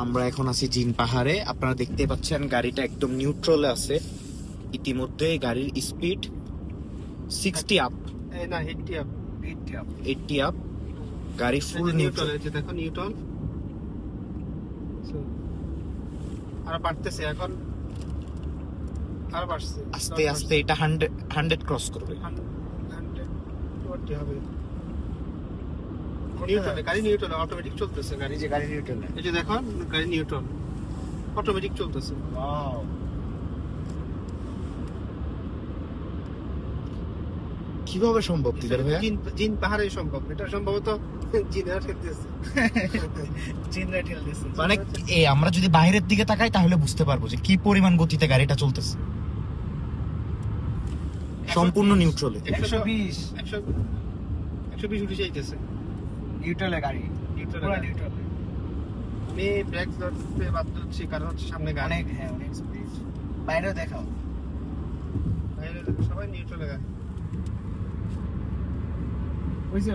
আমরা এখন আছি জিন পাহাড়ে। আপনারা দেখতে পাচ্ছেন গাড়িটা একদম নিউট্রালে আছে। ইতিমধ্যে গাড়ির স্পিড 60 আপ, না 80 আপ, 80 আপ। গাড়ি ফুল নিউট্রাল। আছে, দেখো নিউট্রাল। আর বাড়তেছে এখন, আর বাড়ছে আস্তে আস্তে এটা 100 ক্রস করবে। 120 হবে। নিউট্রাল, গাড়ি নিউট্রাল, অটোমেটিক চলতেছে গাড়ি। এই যে গাড়ি নিউট্রাল। এই যে দেখো গাড়ি নিউট্রাল, অটোমেটিক চলতেছে। ওয়াও, কিভাবে সম্ভব দিদার ভাইয়া? জিন পাহাড়ে সম্ভব, এটা সম্ভবত জিনেরা ঠেলতেছে। জিনরা ঠেলতেছে। মানে আমরা যদি বাইরের দিকে তাকাই তাহলে বুঝতে পারবো যে কি পরিমাণ গতিতে গাড়িটা চলতেছে। সম্পূর্ণ নিউট্রালে। 120 উঠে যাইতেছে নিউট্রালে গাড়ি, পুরো নিউট্রালে। আমি ব্রেক ধরতে বাধ্য হচ্ছি কারণ হচ্ছে সামনে গাড়ি অনেক, হ্যাঁ অনেক স্পিড। বাইরেও দেখাও, সবাই নিউট্রালে গাড়ি। বুঝছো?